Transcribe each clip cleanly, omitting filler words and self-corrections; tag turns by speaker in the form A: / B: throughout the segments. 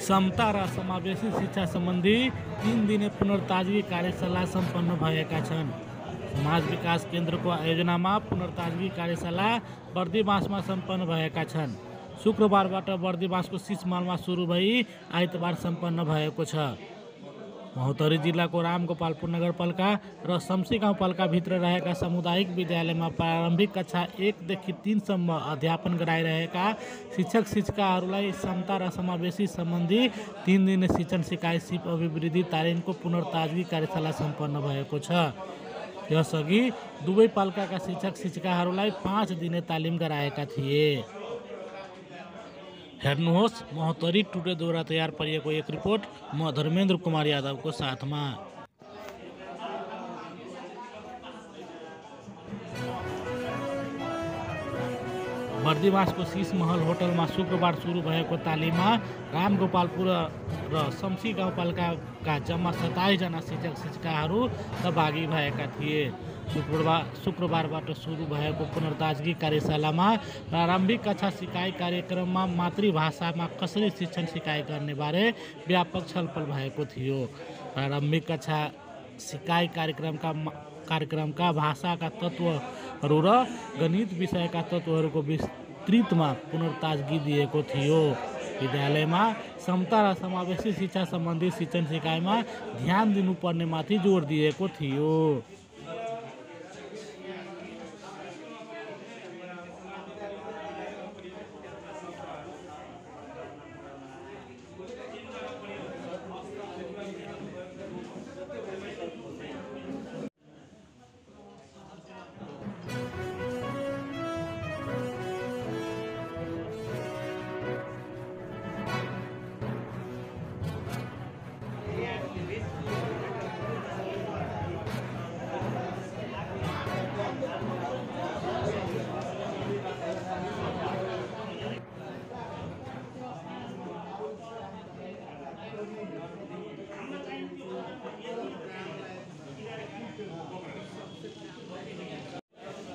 A: समता र समावेशी शिक्षा सम्बन्धी 3 दिने पुनर्ताजगी कार्यशाला सम्पन्न भएका छन्। समाज विकास केन्द्रको आयोजनामा पुनर्ताजगी कार्यशाला बर्दिवासमा सम्पन्न भएका छन्। शुक्रबारबाट बर्दिवासको सिसमलमा सुरु भई आइतबार सम्पन्न भएको छ। महोत्तरी जिल्लाको रामगोपालपुर नगरपालिका र शम्सी गाउँपालिकाभित्र रहेका सामुदायिक विद्यालयमा प्रारम्भिक कक्षा 1 देखि 3 सम्म अध्यापन गराइरहेका शिक्षक शिक्षिकाहरूलाई समता र समावेशी सम्बन्धी 3 दिने शिक्षण सिकाइ सिप अभिवृद्धि तालिमको पुनर्ताजगी कार्यशाला सम्पन्न भएको छ। यसअघि दुवै पालिकाका शिक्षक शिक्षिकाहरूलाई 5 दिने तालिम गराएका थिए। हेर्नुहोस् महोत्तरी टुडेद्वारा तयार पारिएको एक रिपोर्ट। म धर्मेन्द्र कुमार यादवको साथमा। बर्दिवासको सिसमहल होटलमा शुक्रबार सुरु भएको तालिममा रामगोपालपुर र शम्सी गाउँपालिकाका जम्मा 27 जना शिक्षक शिक्षिकाहरू सहभागी भएका थिए। शुक्रबारबाट सुरु भएको पुनर्ताजगी कार्यशालामा प्रारम्भिक कक्षा सिकाइ कार्यक्रममा मातृभाषामा कसरी शिक्षण सिकाइ गर्ने बारे व्यापक छलफल भएको थियो। प्रारम्भिक कक्षा सिकाइ कार्यक्रमका भाषाका तत्त्वहरू र गणित विषयका तत्त्वहरूको विस्तृतमा पुनर्ताजगी दिएको थियो। विद्यालयमा समता र समावेशी शिक्षा सम्बन्धी शिक्षण सिकाइमा ध्यान दिनुपर्नेमाथि जोड दिएको थियो।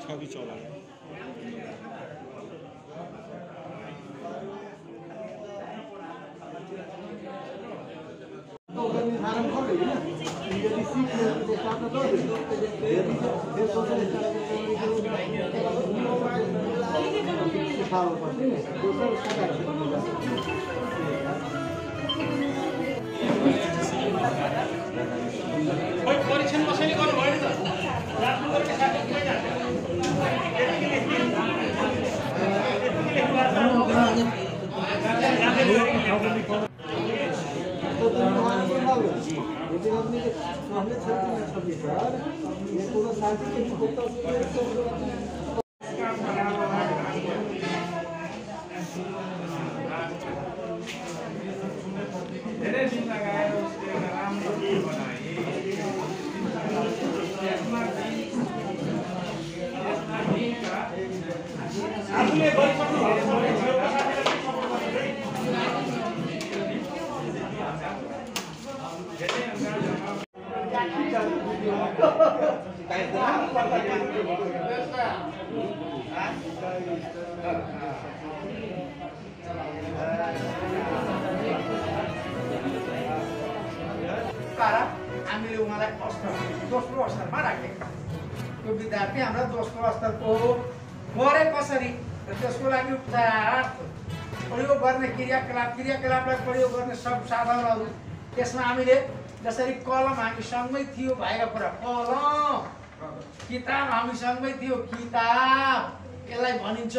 B: छवि चला परीक्षण कसैले गर्नु भएन त हामीले उहाँलाई दोस्रो स्तरमा राखेका त्यो विद्यार्थी हाम्रो दोस्रो स्तरको गरे कसरी त्यसको लागि उपचार प्रयोग गर्ने क्रियाकलापलाई प्रयोग गर्ने सब साधनहरू त्यसमा हामीले जसरी कलम हामीसँगै थियो भएका कुरा कलम किताब हामीसँगै थियो किताब यसलाई भनिन्छ।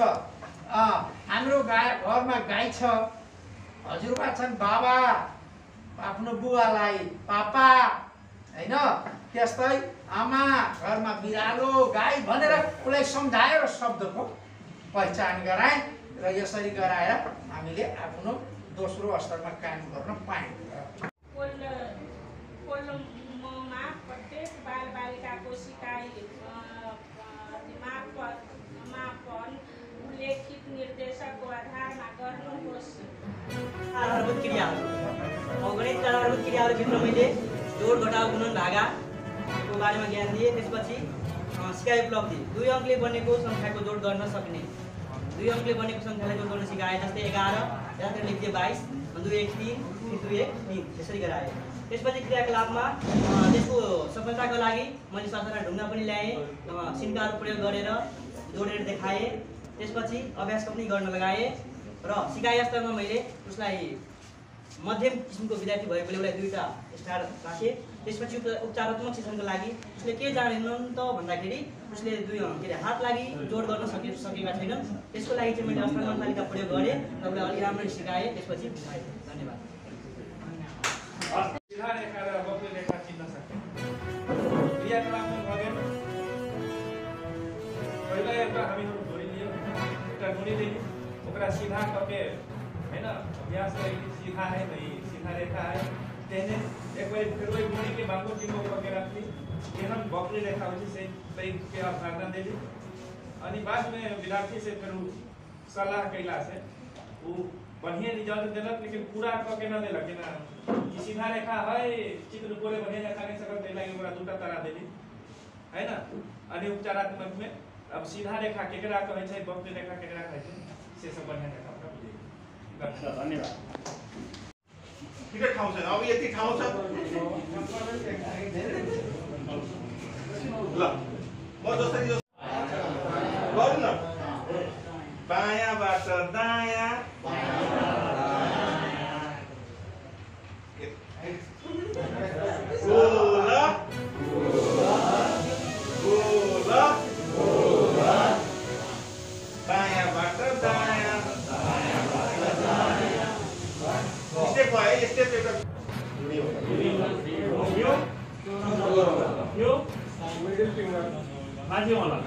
B: हाम्रो घरमा गाई छ हजुरबा छन् बाबा आफ्नो बुवालाई पापा हैन त्यस्तै आमा घरमा बिरालो गाई भनेर उसलाई सम्झाएर शब्दको पहिचान गराए र यसरी गराएर हामीले आफ्नो दोस्रो स्तरमा काम गर्न पायौँ। प्रत्येक बालबालिकाको सिकाइ मापन उल्लेखित निर्देशकको आधारमा गर्नुहोस्।
C: आधारभूत क्रियाहरू गणितका आधारभूत क्रियाहरूभित्र मैले जोड घटाउ गुणन भागाको बारेमा ज्ञान दिएँ। त्यसपछि सिकाइ उपलब्धि 2 अङ्कले बनेको सङ्ख्याको जोड गर्न सक्ने 2 अङ्कले बनेको सङ्ख्यालाई जोड गर्न सिकाए। जस्तै 11 यहाँतिर लेखिदिए 22 2 1 3 3 2 1 3 त्यसरी गराएँ। त्यसपछि क्रियाकलापमा त्यसको सफलताको लागि मैले सरसफाइ ढुङ्गा पनि ल्याएँ, सिन्काहरू प्रयोग गरेर जोडेर देखाएँ। त्यसपछि अभ्यास पनि गर्न लगाएँ र सिकाइ स्तरमा मैले उसलाई मध्यम किसिमको विद्यार्थी भएकोले उसलाई 2टा स्टार राखेँ। त्यसपछि उपचारात्मक शिक्षणको लागि उसले के जानेनन् त भन्दाखेरि उसले हात लागि जोड गर्न सकेका छैनन्। त्यसको लागि चाहिँ मैले अष्टाङ्ग तालिका प्रयोग गरेँ र उसलाई अलि राम्ररी सिकाएँ। त्यसपछि बुझाएँ। धन्यवाद।
D: सीधा रेखा र वक्र रेखा चिन्न सक्ने क्रियाकलापमा लगेन। पहिला एउटा हामीहरू ढोरी लियो, एउटा ढोरी लियो, ओकरा सीधा करके हैन अभ्यास करी सीधा है नहीं सीधा रेखा है तेने एक बार फिर वही ढोरी के बांगो टिमो करके रखली कि हम वक्र रेखा होची से तय के अवधारणा देली। अनि बाद में विद्यार्थी से फिर सलाह कैला से वो बढ़िया रिजल्ट देलक, लेकिन पूरा करके न देलक कि ना सीधा रेखा है चित्र पूरे बढ़िया रेखा नहीं सकल देला कि पूरा 2टा तारा देली है ना। अनि उपचारात्मक में अब सीधा रेखा केकरा कहै छै, वक्र रेखा केकरा कहै छै, से सब बढ़िया रेखा हमरा बुझे। धन्यवाद।
E: किन ठाउँ छैन अब यति ठाउँ छ ल म जसरी गर्नु न बायाँबाट दायाँ गोला गोला बायाँबाट दायाँ स्टेप भयो स्टेप एउटा
D: यो मिडल फिंगर माथि होला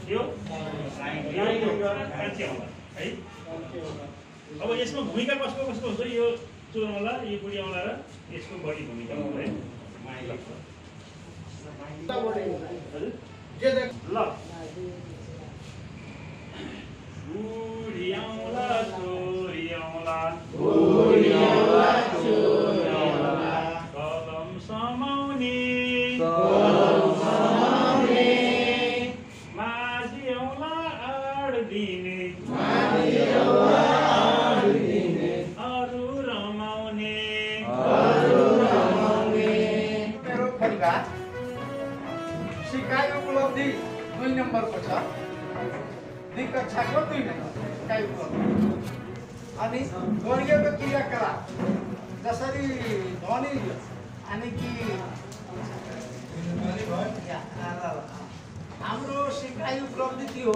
D: यो कान्छे होला है। अब यसमा भूमिका कसको कसको हुन्छ, यो चोरौँला यो बुढियाउँला र यसको बढी भूमिका हुन्छ है। ल बुढियाउँला चोरियाउँला कलम समाउने माझियाउँला आड दिने अरू रमाउने।
B: मेरो परिवार सिकाइ उपलब्धि 2 नम्बरको छ, 2 कक्षाको 2 नम्बर सिकाइ उपलब्धि। अनि गरिएको क्रियाकलाप जसरी ध्वनि अनि कि हाम्रो सिकाइ उपलब्धि थियो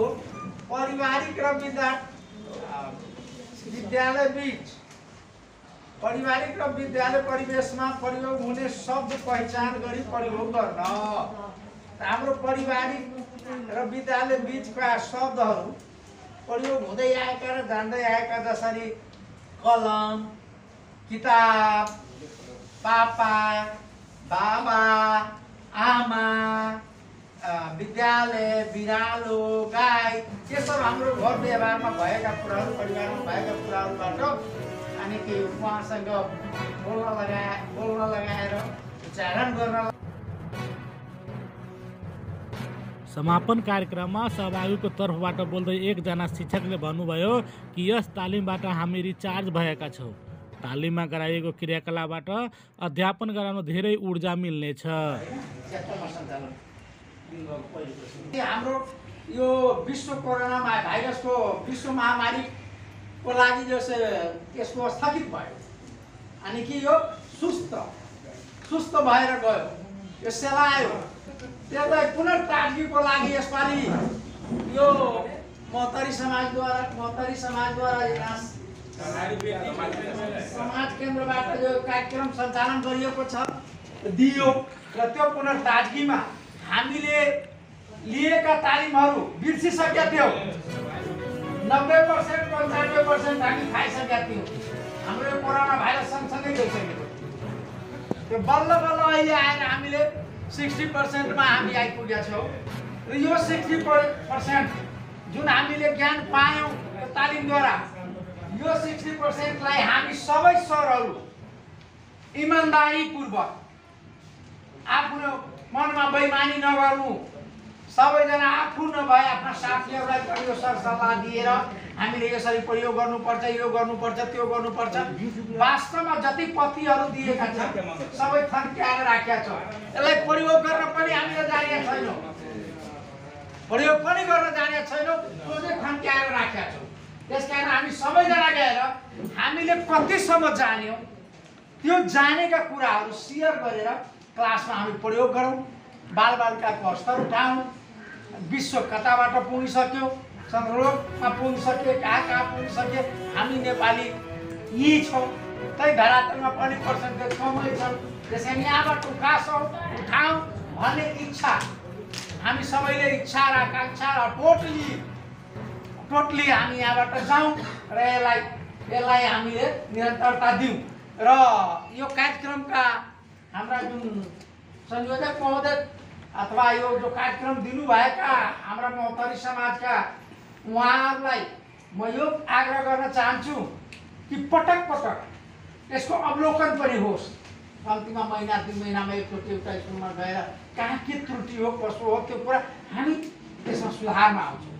B: पारिवारिक र विद्यालय बीच पारिवारिक र विद्यालय परिवेशमा प्रयोग हुने शब्द पहिचान गरी प्रयोग गर्न। हाम्रो पारिवारिक र विद्यालय बीचका शब्दहरू प्रयोग हुँदै आएका र जान्दै आएका जसरी कलम, किताब, पापा, बाबा, आमा, विद्यालय, बिरालो, गाई, ये सब हाम्रो घर व्यवहारमा भएका कुराहरू, परिवारमा भएका कुराहरूबाट अनि कि उहाँसँग बोल्न लगाएर उच्चारण गर्न।
A: समापन कार्यक्रममा सहभागीको तर्फबाट बोल्दै एकजना शिक्षकले भन्नुभयो कि यस तालिमबाट हामी रिचार्ज भएका छौँ। तालिममा गराइएको क्रियाकलापबाट अध्यापन गराउन धेरै ऊर्जा मिल्नेछ।
B: हाम्रो यो विश्व कोरोना भाइरसको विश्व महामारीको लागि यसको स्थगित भयो अनि कि यो सुस्त भएर गयो, यो सेलायो। त्यसलाई पुनर्ताजगीको लागि यसपालि यो महतरी समाजद्वारा समाज केन्द्रबाट जो कार्यक्रम सञ्चालन गरिएको छ दियो र त्यो पुनर्ताजगीमा हामीले लिएका तालिमहरू बिर्सिसकेका थियौँ। 90% 95% हामी खाइसकेका थियौँ। हाम्रो कोरोना भाइरस सँगसँगै गइसकेको त्यो बल्ल अहिले आएर हामीले 60% मा हामी आइपुगेका छौँ र यो 60% जुन हामीले ज्ञान पायौँ त्यो तालिमद्वारा यो 60% लाई हामी सबै सरहरू इमानदारीपूर्वक आफ्नो मनमा बेइमानी नगर्नु, सबैजना आफू नभए आफ्ना साथीहरूलाई पनि यो सरसल्लाह दिएर हामीले यसरी प्रयोग गर्नुपर्छ, यो गर्नुपर्छ, त्यो गर्नुपर्छ। वास्तवमा जति पत्तीहरू दिएका छन् सबै थन्क्याएर राखेका छौँ। यसलाई प्रयोग गर्न पनि हामीले जानेका छैनौँ, प्रयोग पनि गर्न जानेका छैनौँ, त्यो चाहिँ थन्क्याएर राखेका छौँ। त्यसकारण हामी सबैजना गएर हामीले कतिसम्म जान्यौँ त्यो जानेका कुराहरू सेयर गरेर क्लासमा हामी प्रयोग गरौँ, बालबालिकाको स्तर उठाउँ। विश्व कताबाट पुगिसक्यो, संरोधमा पुगिसके, कहाँ पुगिसके, हामी नेपाली यी छौँ, त्यही धरातलमा पनि पर्सेन्टेज कमै छ। त्यसैले यहाँबाट उठाउँछौँ भन्ने इच्छा, हामी सबैले इच्छा र आकाङ्क्षा र टोटली हामी यहाँबाट जाउँ र यसलाई हामीले निरन्तरता दिउँ। र यो कार्यक्रमका हाम्रा जुन संयोजक महोदय अथवा यो जो कार्यक्रम दिनुभएका हाम्रा महोत्तरी समाजका उहाँहरूलाई म यो आग्रह गर्न चाहन्छु कि पटक पटक यसको अवलोकन पनि होस्। कम्तीमा महिना 2 महिनामा एकचोटि एउटा स्कुलमा गएर कहाँ के त्रुटि हो, कसो हो, त्यो कुरा हामी त्यसमा सुधारमा आउँछौँ।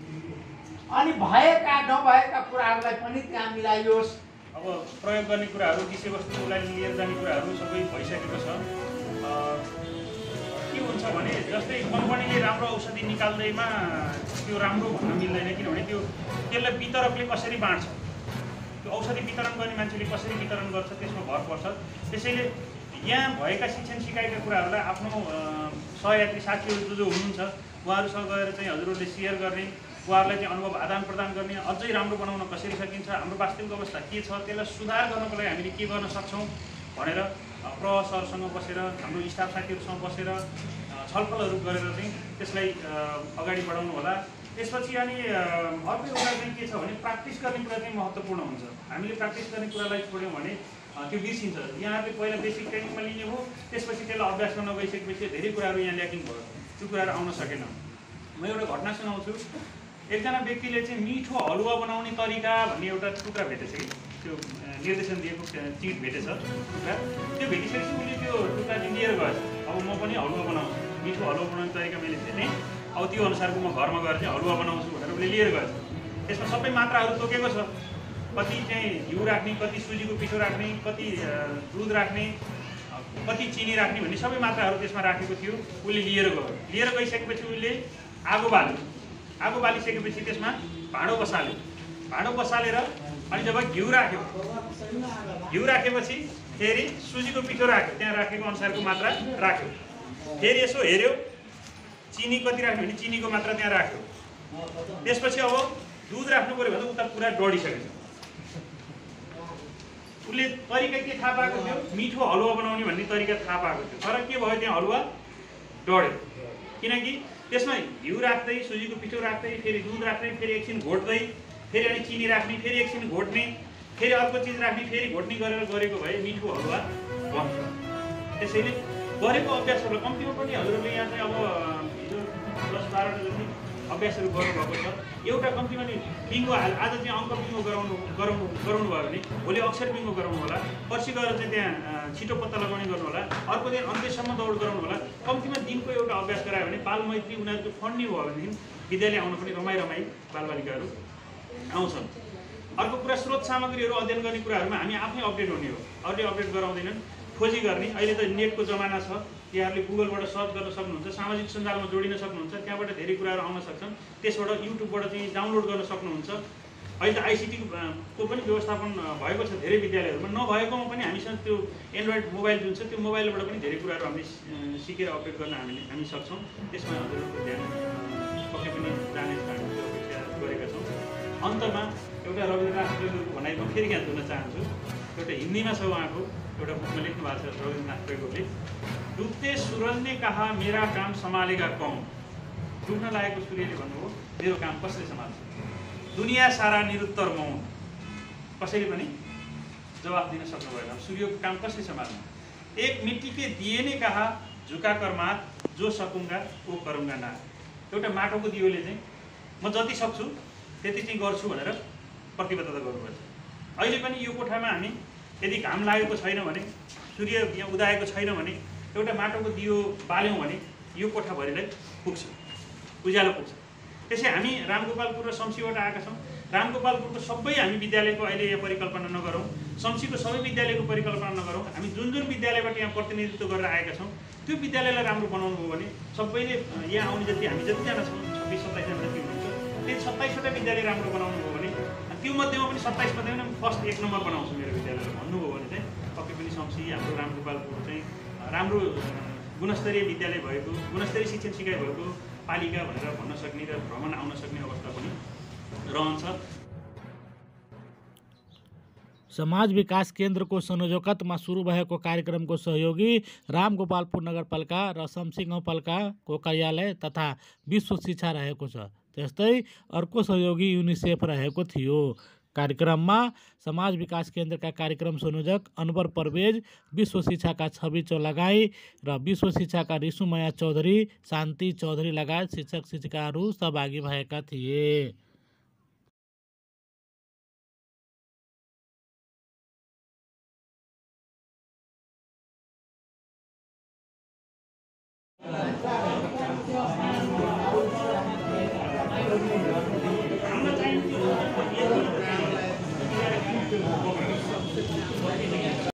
B: अनि भएका नभएका कुराहरूलाई पनि त्यहाँ मिलाइयोस्।
D: अब प्रयोग गर्ने कुराहरू, विषयवस्तुलाई लिएर जाने कुराहरू सबै भइसकेको छ। के हुन्छ भने जस्तै कम्पनीले राम्रो औषधि निकाल्दैमा त्यो राम्रो भन्न मिल्दैन, किनभने त्यसलाई वितरकले कसरी बाँड्छ, त्यो औषधि वितरण गर्ने मान्छेले कसरी वितरण गर्छ त्यसमा भर पर्छ। त्यसैले यहाँ भएका शिक्षण सिकाइका कुराहरूलाई आफ्नो सहयात्री साथीहरू जो हुनुहुन्छ उहाँहरूसँग गएर चाहिँ हजुरहरूले सेयर गर्ने, उहाँहरूलाई चाहिँ अनुभव आदान प्रदान गर्ने, अझै राम्रो बनाउन कसरी सकिन्छ, हाम्रो वास्तविक अवस्था के छ, त्यसलाई सुधार गर्नको लागि हामीले के गर्न सक्छौँ भनेर सरसँग बसेर, हाम्रो स्टाफ साथीहरूसँग बसेर छलफलहरू गरेर चाहिँ त्यसलाई अगाडि बढाउनु होला। त्यसपछि अनि अर्को एउटा चाहिँ के छ भने प्र्याक्टिस गर्ने कुरा चाहिँ महत्त्वपूर्ण हुन्छ। हामीले प्र्याक्टिस गर्ने कुरालाई छोड्यौँ भने त्यो बिर्सिन्छ। यहाँहरूले पहिला बेसिक ट्रेनिङमा लिने हो, त्यसपछि त्यसलाई अभ्यास गर्न गइसकेपछि धेरै कुराहरू यहाँ ल्याकिङ भयो, त्यो कुराहरू आउन सकेन। म एउटा घटना सुनाउँछु। एकजना व्यक्तिले चाहिँ मिठो हलुवा बनाउने तरिका भन्ने एउटा टुक्रा भेटेछ कि, त्यो निर्देशन दिएको चिट भेटेछ टुक्रा। त्यो भेटिसकेपछि उसले त्यो टुक्रा चाहिँ लिएर गएछ। अब म पनि हलुवा बनाउँछु, मिठो हलुवा बनाउने तरिका मैले भेटेँ, अब त्यो अनुसारको म घरमा गएर चाहिँ हलुवा बनाउँछु भनेर उसले लिएर गएछ। त्यसमा सबै मात्राहरू तोकेको छ, कति चाहिँ घिउ राख्ने, कति सुजीको पिठो राख्ने, कति दुध राख्ने, कति चिनी राख्ने भन्ने सबै मात्राहरू त्यसमा राखेको थियो। उसले लिएर गयो, लिएर गइसकेपछि उसले आगो बाल्यो, आगो बालिसकेपछि त्यसमा भाँडो बसाल्यो, भाँडो बसालेर अनि जब घिउ राख्यो, घिउ राखेपछि फेरि सुजीको पिठो राख्यो, त्यहाँ राखेको अनुसारको मात्रा राख्यो, फेरि यसो हेऱ्यो चिनी कति राख्यो भने चिनीको मात्रा त्यहाँ राख्यो। त्यसपछि अब दुध राख्नु पऱ्यो भने उता पुरा डढिसकेछ। उसले तरिका के थाहा पाएको थियो, मिठो हलुवा बनाउने भन्ने तरिका थाहा पाएको थियो, तर के भयो त्यहाँ हलुवा डढ्यो। किनकि त्यसमा घिउ राख्दै, सुजीको पिठो राख्दै, फेरि दुध राख्दै, फेरि एकछिन घोट्दै, फेरि अनि चिनी राख्ने, फेरि एकछिन घोट्ने, फेरि अर्को चिज राख्ने, फेरि घोट्ने गरेर गरेको भए मिठो हलुवा बन्छ। त्यसैले गरेको अभ्यासहरू कम्तीमा पनि हजुरहरूले यहाँ चाहिँ अब हिजो 10-12 जति अभ्यासहरू गर्नुभएको छ। एउटा कम्तीमा नि बिङ्गो आज चाहिँ अङ्क बिङ्गो गराउनु भयो भने भोलि अक्षर बिङ्गो गराउनु होला, पर्सि गएर चाहिँ त्यहाँ छिटो पत्ता लगाउने गर्नु होला, अर्को दिन अन्त्यसम्म दौड गराउनु होला। कम्तीमा दिनको एउटा अभ्यास गरायो भने बाल मैत्री उनीहरूको फन्डी भयो भनेदेखि विद्यालय आउन पनि रमाई बालबालिकाहरू आउँछन्। अर्को कुरा स्रोत सामग्रीहरू अध्ययन गर्ने कुराहरूमा हामी आफै अपडेट हुने हो, अरूले अपडेट गराउँदैनन्। खोजी गर्ने, अहिले त नेटको जमाना छ, यहाँहरूले गुगलबाट सर्च गर्न सक्नुहुन्छ, सामाजिक सञ्जालमा जोडिन सक्नुहुन्छ, त्यहाँबाट धेरै कुराहरू आउन सक्छन्। त्यसबाट युट्युबबाट चाहिँ डाउनलोड गर्न सक्नुहुन्छ। अहिले त आइसिटीको पनि व्यवस्थापन भएको छ धेरै विद्यालयहरूमा, नभएकोमा पनि हामीसँग त्यो एन्ड्रोइड मोबाइल जुन छ त्यो मोबाइलबाट पनि धेरै कुराहरू हामीले सिकेर अपडेट गर्न हामी सक्छौँ। त्यसमा हजुरहरूको ध्यान पक्कै पनि जाने हामीले अपेक्षा गरेका छौँ। अन्तमा एउटा रविन्द्रनाथ टैगोरको भनाइ म फेरि यहाँ जोड्न चाहन्छु। एउटा हिन्दीमा छ उहाँको एउटा बुकमा लेख्नु भएको छ रविन्द्रनाथ टैगोरले, डुब्ते सूरज ने कहा मेरा काम सम्हालेगा कौन। डुब्न लागेको सूर्यले भन्नुभयो मेरो काम कसले सम्हाल्छ। दुनियाँ सारा निरुत्तर मौन, कसैले पनि जवाफ दिन सक्नु भएन। सूर्यको काम कसले सम्हाल्नु। एक मिट्टी के दिए ने कहा झुका कर मात, जो सकूँगा वो करूँगा ना। एउटा माटोको दियोले चाहिँ म जति सक्छु त्यति चाहिँ गर्छु भनेर प्रतिबद्धता गर्नुपर्छ। अहिले पनि यो कोठामा हामी यदि घाम लागेको छैन भने, सूर्य यहाँ उदाएको छैन भने एउटा माटोको दियो बाल्यौँ भने यो कोठाभरिलाई पुग्छ। उज्यालो पुग्छ। त्यसै हामी रामगोपालपुर र शम्सीबाट आएका छौँ। रामगोपालपुरको सबै हामी विद्यालयको अहिले यहाँ परिकल्पना नगरौँ, शम्सीको सबै विद्यालयको परिकल्पना नगरौँ। हामी जुन जुन विद्यालयबाट यहाँ प्रतिनिधित्व गरेर आएका छौँ त्यो विद्यालयलाई राम्रो बनाउनु हो भने सबैले यहाँ आउने जति हामी जतिजना छौँ 26-27 जना जति हुनुहुन्छ त्यो 27वटा विद्यालय राम्रो बनाउनु हो भने त्यो मध्येमा पनि 27 मध्येमा पनि फर्स्ट 1 नम्बर बनाउँछु मेरो विद्यालयलाई भन्नुभयो भने चाहिँ पक्कै पनि शम्सी हाम्रो रामगोपालपुर चाहिँ राम्रो गुणस्तरीय विद्यालय भएको, गुणस्तरीय शिक्षण सिकाइ भएको पालिका भनेर भन्न सक्ने र भ्रमण आउन सक्ने अवस्था पनि रहन्छ।
A: समाज विकास केन्द्रको संयोजकत्वमा सुरु भएको कार्यक्रमको सहयोगी रामगोपालपुर नगरपालिका र शम्सी गाउँपालिकाको कार्यालय तथा विश्व शिक्षा रहेको छ। त्यस्तै अर्को सहयोगी युनिसेफ रहेको थियो। कार्यक्रममा समाज विकास केन्द्रका कार्यक्रम संयोजक अनवर परवेज, विश्व शिक्षाका छवि चौलागाई र विश्व शिक्षाका रिसुमाया चौधरी, शान्ति चौधरी लगायत शिक्षक शिक्षिकाहरू सहभागी भएका थिए।